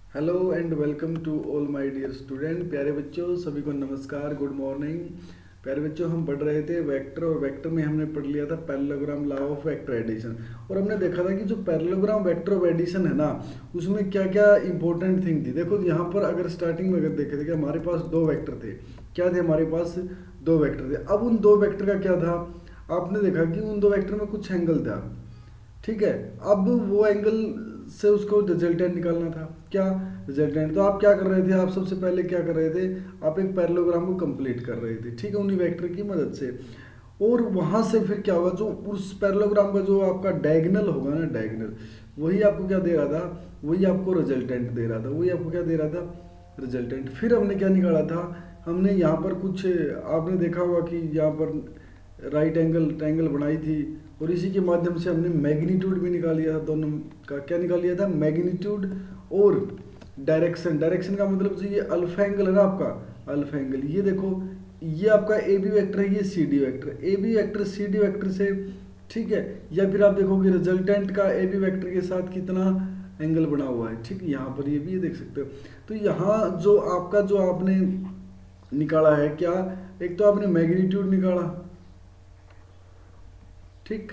Hello and welcome to all my dear student. प्यारे बच्चों सभी को नमस्कार, गुड मॉर्निंग। प्यारे बच्चों, हम पढ़ रहे थे वेक्टर, और वेक्टर में हमने पढ़ लिया था parallelogram, law of vector addition. और हमने देखा था कि जो पैरेललोग्राम वेक्टर ऑफ एडिशन है ना, उसमें क्या क्या इंपॉर्टेंट थिंग थी। देखो यहाँ पर अगर स्टार्टिंग में अगर देखे थे कि हमारे पास दो वेक्टर थे। क्या थे हमारे पास? दो वेक्टर थे। अब उन दो वेक्टर का क्या था, आपने देखा कि उन दो वेक्टर में कुछ एंगल था। ठीक है, अब वो एंगल से उसको रिजल्टेंट निकालना था। क्या रिजल्टेंट? तो आप क्या कर रहे थे, आप सबसे पहले क्या कर रहे थे, आप एक पैरेललोग्राम को कंप्लीट कर रहे थे। ठीक है, उन्हीं वेक्टर की मदद से। और वहां से फिर क्या होगा, जो उस पैरेललोग्राम का जो आपका डायगोनल होगा ना, डायगोनल, वही आपको क्या दे रहा था, वही आपको रिजल्टेंट दे रहा था, वही आपको क्या दे रहा था, रिजल्टेंट। फिर हमने क्या निकाला था, हमने यहाँ पर कुछ, आपने देखा होगा कि यहाँ पर राइट एंगल ट्रायंगल बनाई थी, और इसी के माध्यम से हमने मैग्नीट्यूड भी निकाल लिया था। दोनों का क्या निकाल लिया था, मैग्नीट्यूड और डायरेक्शन। डायरेक्शन का मतलब जो ये अल्फा एंगल है ना आपका, अल्फा एंगल, ये देखो, ये आपका ए बी वैक्टर है, ये C D vector, A B vector C D vector से। ठीक है, या फिर आप देखोगे रिजल्टेंट का ए बी वैक्टर के साथ कितना एंगल बना हुआ है। ठीक है, यहाँ पर ये भी ये देख सकते हो। तो यहाँ जो आपका जो आपने निकाला है क्या, एक तो आपने मैग्नीट्यूड निकाला, ठीक,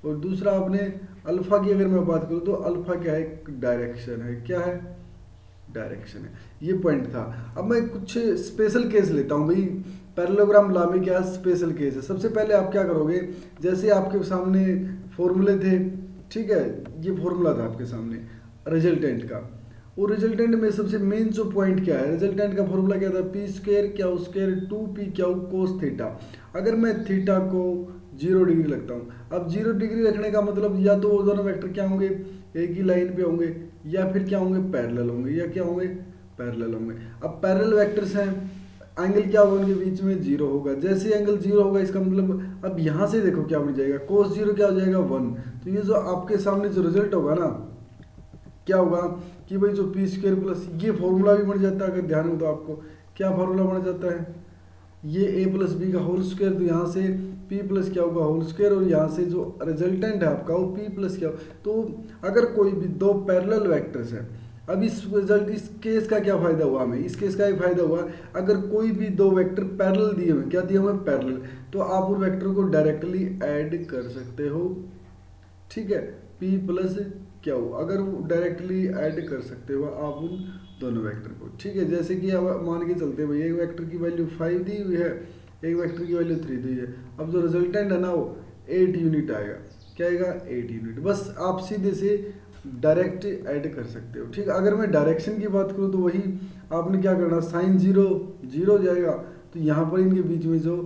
और दूसरा आपने अल्फा की अगर मैं बात करूं तो अल्फा क्या है, डायरेक्शन है। क्या है? डायरेक्शन है। ये पॉइंट था। अब मैं कुछ स्पेशल केस लेता हूं भाई। पैरेललोग्राम लॉ में क्या स्पेशल केस है। सबसे पहले आप क्या करोगे, जैसे आपके सामने फॉर्मूले थे, ठीक है, ये फॉर्मूला था आपके सामने रिजल्टेंट का। और रिजल्टेंट में सबसे मेन जो पॉइंट क्या है, रिजल्टेंट का फॉर्मूला क्या था, पी स्क्वायर क्या स्क्वायर 2p क्या कोस थीटा। अगर मैं थीटा को 0 डिग्री लगता हूँ, अब 0 डिग्री रखने का मतलब या तो वो दोनों वेक्टर क्या होंगे, एक ही लाइन पे होंगे, या फिर क्या होंगे, पैरेलल होंगे, या क्या होंगे, पैरेलल होंगे। अब पैरेलल वेक्टर्स हैं, एंगल क्या होगा उनके बीच में, 0 होगा। जैसे एंगल 0 होगा इसका मतलब, अब यहाँ से देखो क्या बन जाएगा, कोस 0 क्या हो जाएगा, 1। तो ये जो आपके सामने जो रिजल्ट होगा ना, क्या होगा कि भाई जो पी स्क्वायर प्लस ये फॉर्मूला भी बन जाता है। अगर ध्यान हो तो आपको क्या फॉर्मूला बन जाता है, ये ए प्लस बी का होल स्क्वायर, तो यहाँ से पी प्लस क्या होगा, होल स्क्वायर, और यहाँ से जो रिजल्टेंट है आपका वो पी प्लस क्या हो। तो अगर कोई भी दो पैरेलल वेक्टर्स हैं, अब इस रिजल्ट, इस केस का क्या फायदा हुआ हमें, इस केस का एक फायदा हुआ, अगर कोई भी दो वेक्टर पैरेलल दिए हुए, क्या दिए हुए, पैरेलल, तो आप उन वेक्टर को डायरेक्टली ऐड कर सकते हो। ठीक है, P प्लस क्या हो, अगर वो डायरेक्टली ऐड कर सकते हो आप उन दोनों वेक्टर को। ठीक है, जैसे कि अब मान के चलते हैं भाई, एक वेक्टर की वैल्यू 5 दी हुई है, एक वेक्टर की वैल्यू 3 दी है। अब जो रिजल्टेंट है ना वो 8 यूनिट आएगा। क्या आएगा, 8 यूनिट। बस आप सीधे से डायरेक्ट ऐड कर सकते हो। ठीक है, अगर मैं डायरेक्शन की बात करूँ तो वही आपने क्या करना, साइन 0 0 हो जाएगा, तो यहाँ पर इनके बीच में जो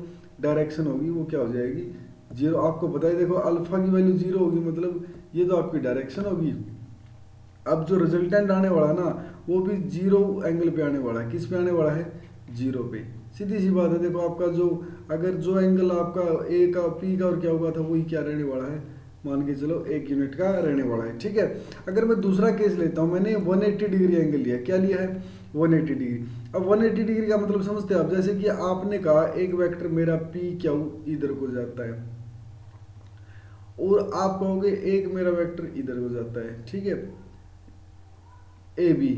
डायरेक्शन होगी वो क्या हो जाएगी, 0। आपको पता है, देखो अल्फा की वैल्यू 0 होगी, मतलब ये तो आपकी डायरेक्शन होगी। अब जो रिजल्टेंट आने वाला है ना, वो भी 0 एंगल पे आने वाला है। किस पे आने वाला है, 0 पे। सीधी सी बात है, देखो आपका जो, अगर जो एंगल आपका ए का पी का और क्या हुआ था, वही क्या रहने वाला है, मान के चलो 1 यूनिट का रहने वाला है। ठीक है, अगर मैं दूसरा केस लेता हूँ, मैंने 180 डिग्री एंगल लिया। क्या लिया है, 180 डिग्री। अब 180 डिग्री का मतलब समझते हैं आप, जैसे कि आपने कहा एक वेक्टर मेरा पी क्या इधर को जाता है, और आप कहोगे एक मेरा वेक्टर इधर को जाता है। ठीक है, ए बी।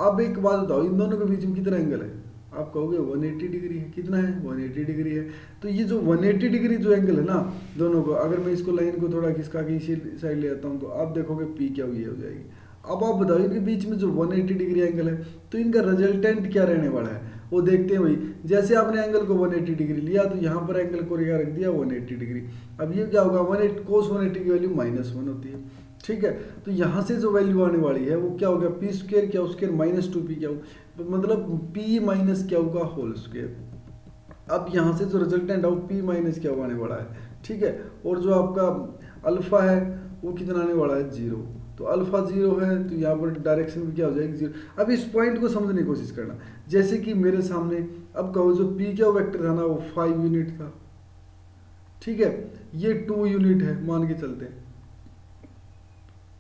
अब एक बात बताओ, इन दोनों के बीच में कितना एंगल है, आप कहोगे 180 डिग्री है। कितना है, 180 डिग्री है। तो ये जो 180 डिग्री जो एंगल है ना दोनों को, अगर मैं इसको लाइन को थोड़ा खिसका के इसी साइड ले आता हूँ, तो आप देखोगे पी क्या हुई हो जाएगी। अब आप बताओ, इनके बीच में जो 180 डिग्री एंगल है, तो इनका रिजल्टेंट क्या रहने वाला है, वो देखते हैं भाई। जैसे आपने एंगल को 180 डिग्री लिया, तो यहाँ पर एंगल को क्या रख दिया, 180 डिग्री। अब ये क्या होगा, 180 कोस 180 की वैल्यू -1 होती है। ठीक है, तो यहाँ से जो वैल्यू आने वाली है वो क्या होगा, पी स्क्वायर क्या स्क्वायर -2p क्या हो, मतलब p माइनस क्या होगा, होल स्क्वायर। अब यहाँ से जो रिजल्टेंट है वो p माइनस क्या आने वाला है। ठीक है, और जो आपका अल्फा है वो कितना आने वाला है, 0। तो अल्फा 0 है, तो यहाँ पर डायरेक्शन भी क्या हो जाएगी, 0। अब इस पॉइंट को समझने की कोशिश करना। जैसे कि मेरे सामने, अब कहो जो p क्या वेक्टर था ना, वो 5 यूनिट था। ठीक है, ये 2 यूनिट है मान के चलते हैं।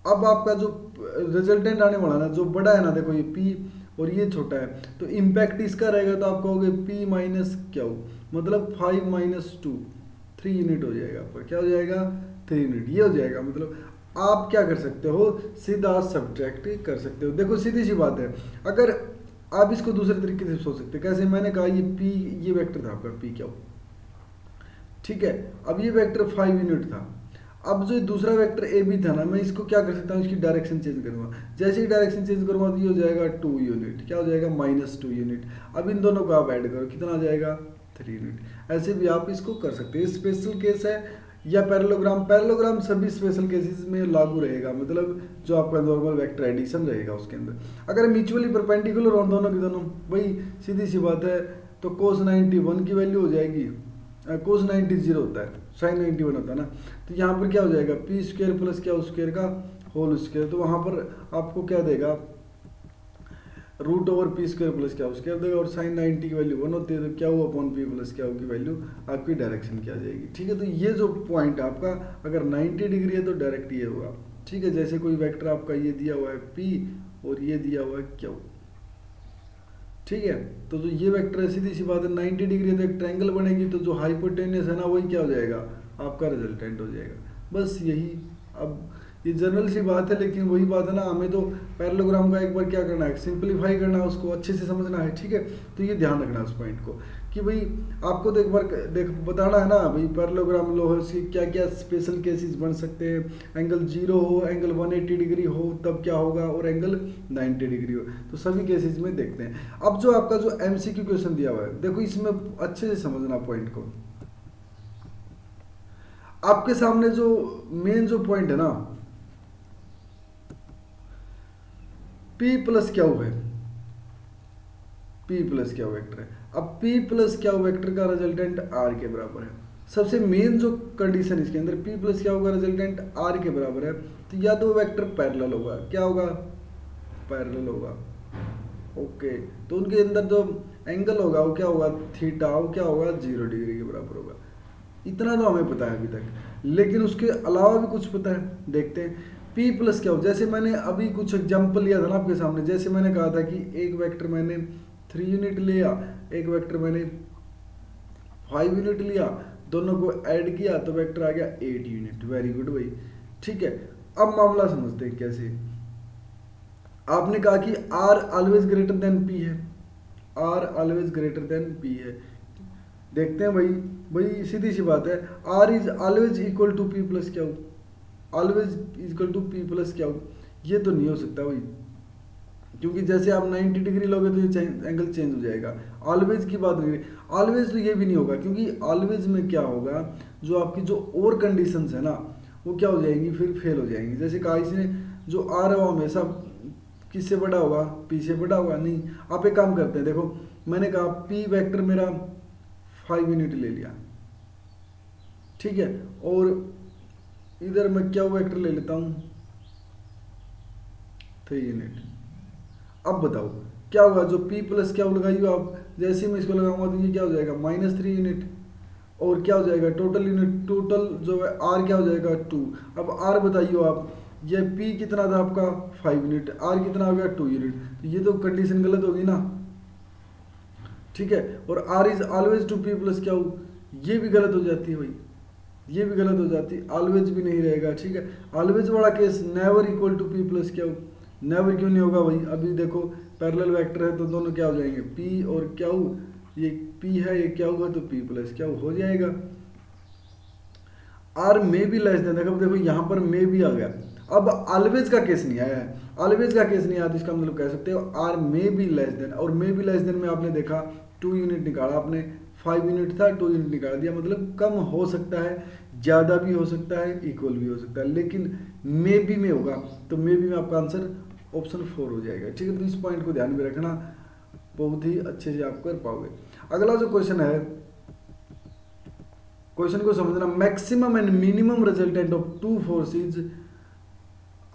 अब आपका जो रिजल्टेंट आने वाला ना, जो बड़ा है ना, देखो ये P और ये छोटा है, तो इम्पैक्ट इसका रहेगा, तो आप कहोगे P माइनस क्या हो, मतलब 5 - 2 3 यूनिट हो जाएगा आपका। क्या हो जाएगा, 3 यूनिट। ये हो जाएगा, मतलब आप क्या कर सकते हो, सीधा सब्ट्रैक्ट कर सकते हो। देखो सीधी सी बात है, अगर आप इसको दूसरे तरीके से सोच सकते हैं, कैसे, मैंने कहा ये पी, ये वेक्टर था आपका पी क्यू, ठीक है, अब ये वेक्टर 5 यूनिट था। अब जो दूसरा वेक्टर ए बी था ना, मैं इसको क्या कर सकता हूँ, इसकी डायरेक्शन चेंज करूँगा। जैसे ही डायरेक्शन चेंज करूँगा तो ये हो जाएगा 2 यूनिट, क्या हो जाएगा, -2 यूनिट। अब इन दोनों को आप ऐड करो, कितना आ जाएगा, 3 यूनिट। ऐसे भी आप इसको कर सकते हैं। स्पेशल केस है या पैरेललोग्राम, पैरेललोग्राम सभी स्पेशल केसेस में लागू रहेगा, मतलब जो आपका नॉर्मल वेक्टर एडिशन रहेगा उसके अंदर। अगर म्यूचुअली परपेंडिकुलर हो दोनों के दोनों, भाई सीधी सी बात है, तो cos 90 1 की वैल्यू हो जाएगी, cos 90 0 होता है, sin 90 1 होता है ना, तो यहाँ पर क्या हो जाएगा, पी स्क्वायर प्लस क्या स्क्वायर का होल स्क्वायर, तो वहाँ पर आपको क्या देगा, √ पी स्क्वायर प्लस क्या स्क्वायर देगा, और sin 90 की वैल्यू 1 होती है, तो क्या हुआ अपॉन पी प्लस क्या की वैल्यू आपकी डायरेक्शन की आ जाएगी। ठीक है, तो ये जो पॉइंट है आपका, अगर 90 डिग्री है तो डायरेक्ट ये होगा। ठीक है, जैसे कोई वेक्टर आपका ये दिया हुआ है पी और ये दिया हुआ है क्यू, ठीक है, तो जो ये वेक्टर है सीधी सी बात है 90 डिग्री है तो एक ट्रायंगल बनेगी, तो जो हाइपोटेन्यूस है ना वही क्या हो जाएगा, आपका रिजल्टेंट हो जाएगा। बस यही, अब ये जनरल सी बात है, लेकिन वही बात है ना, हमें तो पैरेललोग्राम का एक बार क्या करना है, सिंपलीफाई करना है, उसको अच्छे से समझना है। ठीक है, तो ये ध्यान रखना है उस पॉइंट को कि भाई आपको तो एक बार बताना है ना भाई, पैरेललोग्राम लो है उसकी क्या क्या स्पेशल केसेस बन सकते हैं, एंगल 0 हो, एंगल 180 डिग्री हो तब क्या होगा, और एंगल 90 डिग्री हो, तो सभी केसेस में देखते हैं। अब जो आपका जो MCQ क्वेश्चन दिया हुआ है, देखो इसमें अच्छे से समझना पॉइंट को। आपके सामने जो मेन जो पॉइंट है ना, P प्लस क्या है, P प्लस क्या वेक्टर है। अब P प्लस क्या वेक्टर का रिजल्टेंट R के बराबर है। सबसे मेन जो कंडीशन इसके अंदर, P प्लस क्या होगा रिजल्टेंट R के बराबर है, तो या तो वेक्टर पैरेलल होगा, क्या होगा, पैरेलल होगा। ओके, तो उनके अंदर जो एंगल होगा वो क्या होगा, थीटा, वो क्या होगा 0 डिग्री के बराबर होगा। इतना तो हमें पता है अभी तक, लेकिन उसके अलावा भी कुछ पता है, देखते हैं। P प्लस क्या हो, जैसे मैंने अभी कुछ एग्जाम्पल लिया था ना आपके सामने, जैसे मैंने कहा था कि एक वेक्टर मैंने 3 यूनिट लिया, एक वेक्टर मैंने 5 यूनिट लिया, दोनों को ऐड किया तो वेक्टर आ गया 8 यूनिट। वेरी गुड भाई, ठीक है। अब मामला समझते हैं कैसे। आपने कहा कि R always greater than P है, R always greater than P है। देखते हैं भाई सीधी सी बात है, R is always equal to P plus क्या हो, always equal to P plus क्या हो, ये तो नहीं हो सकता भाई, क्योंकि जैसे आप 90 डिग्री लोगे तो ये एंगल चेंज हो जाएगा। ऑलवेज की बात नहीं, ऑलवेज तो ये भी नहीं होगा, क्योंकि ऑलवेज में क्या होगा, जो आपकी जो और कंडीशंस है ना वो क्या हो जाएंगी, फिर फेल हो जाएंगी। जैसे कहा इसने जो R है वो हमेशा किससे बड़ा होगा, P से बड़ा होगा, नहीं। आप एक काम करते हैं, देखो मैंने कहा P वेक्टर मेरा 5 यूनिट ले लिया, ठीक है, और इधर मैं क्या वेक्टर ले लेता हूं 3 यूनिट। अब बताओ क्या होगा, जो P प्लस क्या लगाई हो आप, जैसे मैं इसको लगाऊंगा तो ये क्या हो जाएगा -3 यूनिट, और क्या हो जाएगा टोटल यूनिट, टोटल जो है R क्या हो जाएगा 2। अब R बताइए आप, ये P कितना था आपका 5 यूनिट, R कितना हो गया 2 यूनिट, तो ये तो कंडीशन गलत होगी ना, ठीक है। और R is always to P plus क्या हो, ये भी गलत हो जाती है भाई, ये भी गलत हो जाती है, ऑलवेज भी नहीं रहेगा, ठीक है। ऑलवेज वाला case never equal to P plus क्या हो, नेवर क्यों नहीं होगा भाई, अभी देखो पैरेलल वेक्टर है तो दोनों क्या हो जाएंगे, P और क्या हो, ये P है ये क्या होगा तो P प्लस क्या हो जाएगा। R में भी लेस देन, देखो यहाँ पर में भी आ गया। अब ऑलवेज का केस नहीं आया है, ऑलवेज का केस नहीं आया तो इसका मतलब कह सकते हो R में भी लेस देन, और में भी लेस देन में आपने देखा 2 यूनिट निकाला आपने, 5 यूनिट था 2 यूनिट निकाल दिया, मतलब कम हो सकता है, ज़्यादा भी हो सकता है, इक्वल भी हो सकता है, लेकिन मे बी में होगा, तो मे बी में आपका आंसर ऑप्शन 4 हो जाएगा, ठीक है। तो इस पॉइंट को ध्यान में रखना, बहुत ही अच्छे से आप कर पाओगे। अगला जो क्वेश्चन है, क्वेश्चन को समझना, maximum and minimum resultant of 2 forces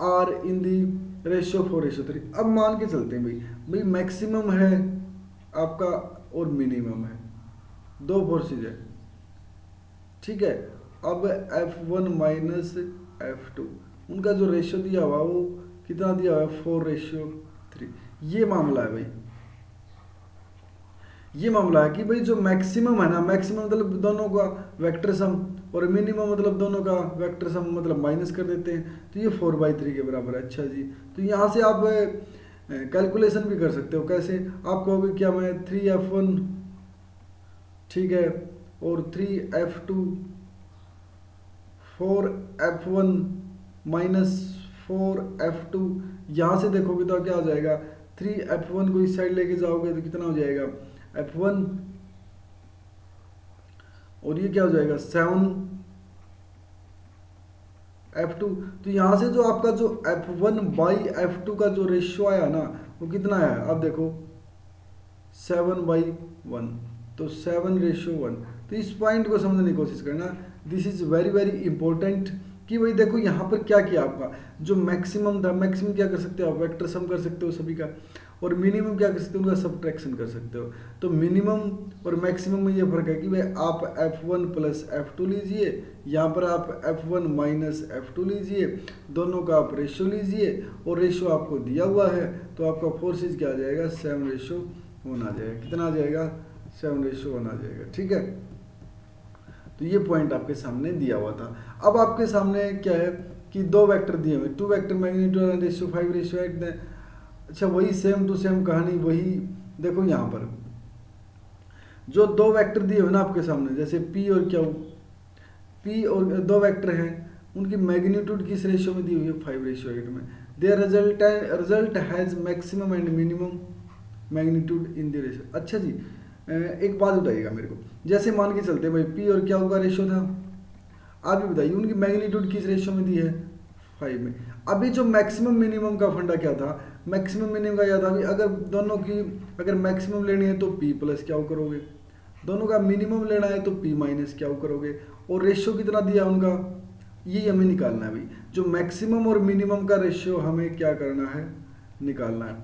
are in the ratio 4:3। अब मान के चलते हैं भाई मैक्सिमम है आपका और मिनिमम है, 2 फोर्सेज है, ठीक है। अब F1 माइनस F2, उनका जो रेशियो दिया हुआ वो कितना दिया हुआ है 4:3। ये मामला है भाई, ये मामला है कि भाई जो मैक्सिमम है ना, मैक्सिमम मतलब दोनों का वेक्टर सम और मिनिमम मतलब दोनों का वेक्टर सम मतलब माइनस कर देते हैं, तो ये 4/3 के बराबर है। अच्छा जी, तो यहाँ से आप कैलकुलेशन भी कर सकते हो। कैसे? आप कहोगे क्या, मैं 3f1 ठीक है और 3f2 4f1 माइनस 4f2, यहाँ से देखोगे तो क्या हो जाएगा, 3f1 को इस साइड लेके जाओगे तो कितना हो जाएगा f1, और ये क्या हो जाएगा 7f2। तो यहाँ से जो आपका जो f1/f2 का जो रेशियो आया ना, वो कितना है, अब देखो 7/1, तो 7:1। तो इस पॉइंट को समझने की कोशिश करना, this is very very important कि भाई देखो यहाँ पर क्या किया, आपका जो मैक्सिमम था, मैक्सिमम क्या कर सकते हो आप, वेक्टर सम कर सकते हो सभी का, और मिनिमम क्या कर सकते हो, उनका सब्ट्रैक्शन कर सकते हो। तो मिनिमम और मैक्सिमम में ये फर्क है कि भाई आप f1 प्लस f2 लीजिए, यहाँ पर आप f1 माइनस f2 लीजिए, दोनों का आप रेशियो लीजिए, और रेशियो आपको दिया हुआ है, तो आपका फोर्सेज क्या आ जाएगा, 7:1 आ जाएगा। कितना आ जाएगा, 7:1 आ जाएगा। ठीक है, तो ये पॉइंट आपके सामने दिया हुआ था। अब आपके सामने क्या है कि दो वेक्टर दिए हुए, 2 वेक्टर मैग्नीट्यूड एंड रेशियो 5:8। अच्छा, वही सेम टू सेम कहानी, वही देखो यहाँ पर जो दो वेक्टर दिए हुए ना आपके सामने, जैसे P और Q, P और दो वेक्टर हैं, उनकी मैग्नीट्यूड किस रेशियो में दी हुई है, 5:8 में। There result has maximum and minimum magnitude in the ratio. अच्छा जी, एक बात बताइएगा मेरे को, जैसे मान के चलते भाई P और Q का रेशियो था, आप ही बताइए उनकी मैग्नीट्यूड किस रेशियो में दी है, 5 में। अभी जो मैक्सिमम मिनिमम का फंडा क्या था, मैक्सिमम मिनिमम का याद अभी, अगर दोनों की अगर मैक्सिमम लेनी है तो P प्लस Q करोगे, दोनों का मिनिमम लेना है तो P माइनस Q करोगे, और रेशियो कितना दिया उनका, ये हमें निकालना है भाई। जो मैक्सिमम और मिनिमम का रेशियो हमें क्या करना है, निकालना है,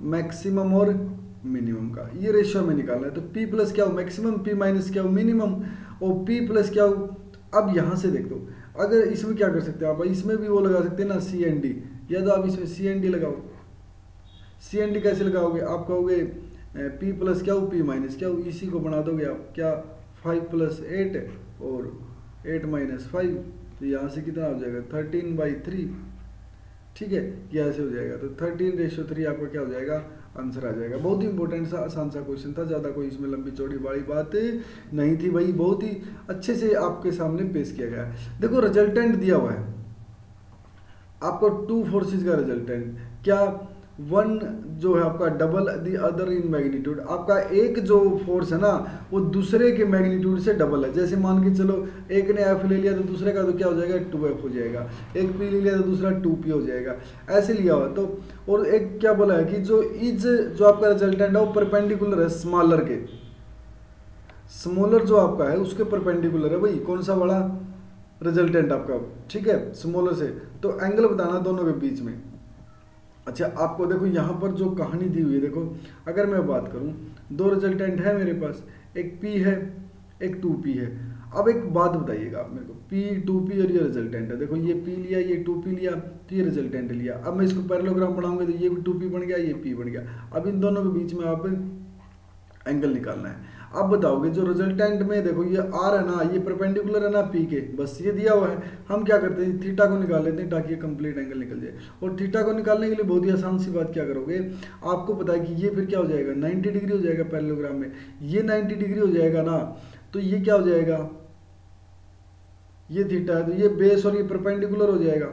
मैक्सिमम और मिनिमम का ये रेशियो में निकालना है। तो P plus Q maximum, P minus Q minimum, और P प्लस Q। अब यहाँ से देख दो, अगर इसमें क्या कर सकते हैं आप, इसमें भी वो लगा सकते हैं ना CND, या तो आप इसमें CND लगाओ। CND कैसे लगाओगे, आप कहोगे P plus Q P minus Q, इसी को बना दोगे आप क्या, 5 + 8 और 8 - 5, तो यहाँ से कितना हो जाएगा 13/3। ठीक है, ये ऐसे हो जाएगा, तो 13:3 आपका क्या हो जाएगा, आंसर आ जाएगा। बहुत ही इंपॉर्टेंट सा आसान सा क्वेश्चन था, ज़्यादा कोई इसमें लंबी चौड़ी बड़ी बात नहीं थी भाई, बहुत ही अच्छे से आपके सामने पेश किया गया है। देखो रिजल्टेंट दिया हुआ है आपको, 2 फोर्सेस का रिजल्टेंट, क्या 1 जो है आपका double the other in magnitude, आपका एक जो फोर्स है ना वो दूसरे के मैग्नीट्यूड से डबल है। जैसे मान के चलो एक ने F ले लिया तो दूसरे का तो क्या हो जाएगा, 2F हो जाएगा, एक P ले लिया तो दूसरा 2P हो जाएगा, ऐसे लिया हुआ। तो और एक क्या बोला है कि जो आपका रिजल्टेंट है वो परपेंडिकुलर है स्मॉलर के, स्मॉलर जो आपका है उसके परपेंडिकुलर है भाई, कौन सा बड़ा रिजल्टेंट आपका, ठीक है, स्मॉलर से। तो एंगल बताना दोनों के बीच में। अच्छा, आपको देखो यहाँ पर जो कहानी दी हुई है, देखो अगर मैं बात करूँ, दो रिजल्टेंट है मेरे पास, एक P है एक 2P है। अब एक बात बताइएगा आप मेरे को, P 2P और ये रिजल्टेंट है, देखो ये P लिया ये 2P लिया तो ये रिजल्टेंट लिया। अब मैं इसको पैरेललोग्राम बनाऊंगा तो ये भी 2P बन गया ये P बन गया। अब इन दोनों के बीच में आप एंगल निकालना है। अब बताओगे जो रिजल्टेंट में देखो ये R है ना, ये परपेंडिकुलर है ना P के, बस ये दिया हुआ है। हम क्या करते हैं, थीटा को निकाल लेते हैं ताकि ये कंप्लीट एंगल निकल जाए। और थीटा को निकालने के लिए बहुत ही आसान सी बात क्या करोगे, आपको पता है कि ये फिर क्या हो जाएगा 90 डिग्री हो जाएगा पैरेललोग्राम में, ये 90 डिग्री हो जाएगा ना, तो ये क्या हो जाएगा, ये थीटा है तो ये बेस और ये परपेंडिकुलर हो जाएगा,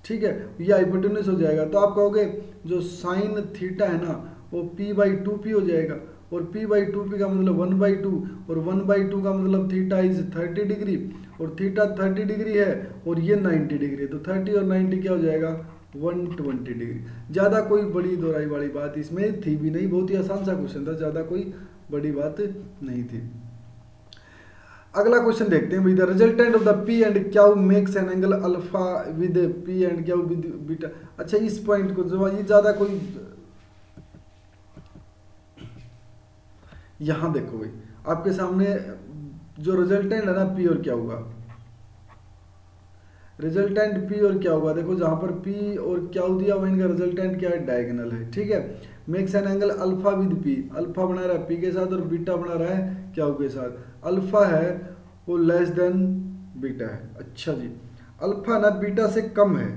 ठीक है, ये हाइपोटेन्यूज हो जाएगा। तो आप कहोगे जो साइन थीटा है ना वो P/2P हो जाएगा, और P/2P का मतलब 1/2, और 1/2 का मतलब थीटा इज 30 डिग्री, और थीटा 30 डिग्री है और ये 90 डिग्री है, तो 30 और 90 क्या हो जाएगा 120 डिग्री। ज़्यादा कोई बड़ी दोहराई वाली बात इसमें थी भी नहीं, बहुत ही आसान सा क्वेश्चन था, ज़्यादा कोई बड़ी बात नहीं थी। अगला क्वेश्चन देखते हैं, the resultant of the P and Q makes an angle alpha with P and Q with beta. अच्छा, इस पॉइंट को जो ये ज़्यादा कोई, यहाँ देखो भाई आपके सामने जो रिजल्टेंट है ना P और Q का, रिजल्टेंट P और Q का, देखो जहां पर P और Q दिया हुआ इनका रिजल्टेंट क्या है, डायगोनल है, ठीक है। Makes an angle alpha with P, alpha बना रहा है P के साथ और बीटा बना रहा है Q के साथ। अल्फा है वो लेस देन बीटा है। अच्छा जी, अल्फा ना बीटा से कम है,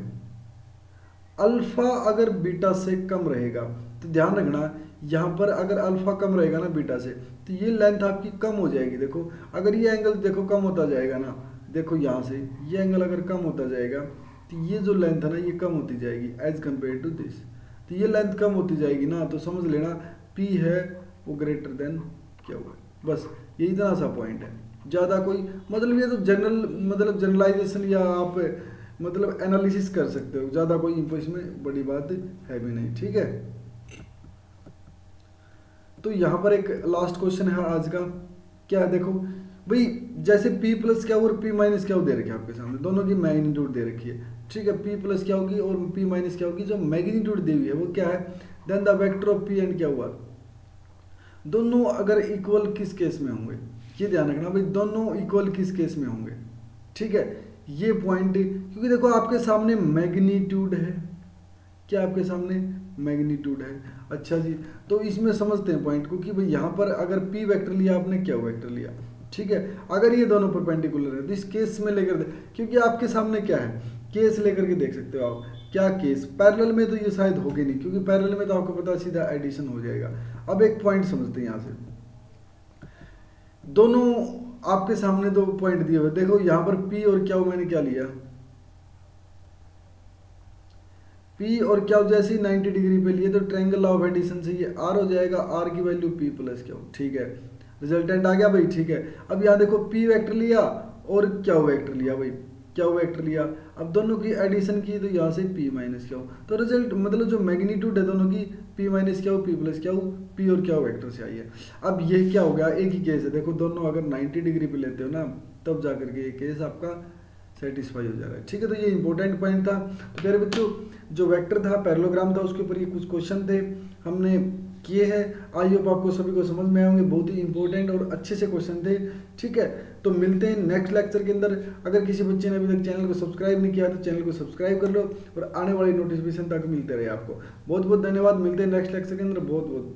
अल्फा अगर बीटा से कम रहेगा तो ध्यान रखना यहाँ पर अगर अल्फा कम रहेगा ना बीटा से तो ये लेंथ आपकी कम हो जाएगी। देखो अगर ये एंगल देखो कम होता जाएगा ना, देखो यहाँ से ये एंगल अगर कम होता जाएगा तो ये जो लेंथ है ना ये कम होती जाएगी एज कम्पेयर टू दिस। तो ये लेंथ कम होती जाएगी ना, तो समझ लेना P है वो ग्रेटर देन क्या हुआ। बस ये इतना सा पॉइंट है, ज़्यादा कोई मतलब ये तो जनरल मतलब जनरलाइजेशन या आप मतलब एनालिसिस कर सकते हो, ज़्यादा कोई इसमें बड़ी बात है भी नहीं। ठीक है, तो यहाँ पर एक लास्ट क्वेश्चन है आज का, क्या है देखो भाई, जैसे P प्लस क्या और P माइनस क्या दे रखी है आपके सामने, दोनों की मैग्नीट्यूड दे रखी है। ठीक है, P प्लस क्या होगी और P माइनस क्या होगी, जो मैग्नीट्यूड दी हुई है वो क्या है, then the vector of P and क्या हुआ, दोनों अगर इक्वल किस केस में होंगे, ये ध्यान रखना भाई, दोनों इक्वल किस केस में होंगे। ठीक है, ये पॉइंट, क्योंकि देखो आपके सामने मैग्नीट्यूड है, क्या आपके सामने मैग्नीट्यूड है। अच्छा जी, तो इसमें समझते हैं पॉइंट को कि भाई यहाँ पर अगर P वेक्टर लिया आपने, क्या वेक्टर लिया। ठीक है, अगर ये दोनों परपेंडिकुलर है तो इस केस में लेकर क्योंकि आपके सामने क्या है, केस लेकर के देख सकते हो आप, क्या केस, पैरेलल में तो ये शायद होगे नहीं, क्योंकि पैरेलल में तो आपको पता सीधा एडिशन हो जाएगा। अब एक पॉइंट समझते हैं यहाँ से, दोनों आपके सामने दो पॉइंट दिए हुए, देखो यहाँ पर P और क्या मैंने क्या लिया, P और क्या जैसे 90 डिग्री पे लिए तो ट्रायंगल लॉ ऑफ एडिशन से ये R हो जाएगा, R की वैल्यू P प्लस क्या। ठीक है, रिजल्टेंट आ गया भाई। ठीक है, अब यहाँ देखो P वेक्टर लिया और क्या वेक्टर लिया भाई, क्या वेक्टर लिया, अब दोनों की एडिशन की तो यहाँ से P माइनस क्या हो, तो रिजल्ट मतलब जो मैग्नीट्यूड है दोनों की P माइनस क्या हो P प्लस क्या हो, P और क्या वेक्टर से आई है। अब ये क्या हो गया, एक ही केस है, देखो दोनों अगर 90 डिग्री पे लेते हो ना तब जाकर के ये केस आपका सेटिस्फाई हो जा रहा है। ठीक है, तो ये इंपॉर्टेंट पॉइंट था। तो प्यारे बच्चों, जो वेक्टर था पैरेललोग्राम था उसके ऊपर ये कुछ क्वेश्चन थे हमने किए हैं, आई होप आपको सभी को समझ में आएंगे, बहुत ही इंपॉर्टेंट और अच्छे से क्वेश्चन थे। ठीक है, तो मिलते हैं नेक्स्ट लेक्चर के अंदर। अगर किसी बच्चे ने अभी तक चैनल को सब्सक्राइब नहीं किया तो चैनल को सब्सक्राइब कर लो और आने वाली नोटिफिकेशन तक मिलते रहे आपको। बहुत बहुत धन्यवाद, मिलते हैं नेक्स्ट लेक्चर के अंदर, बहुत बहुत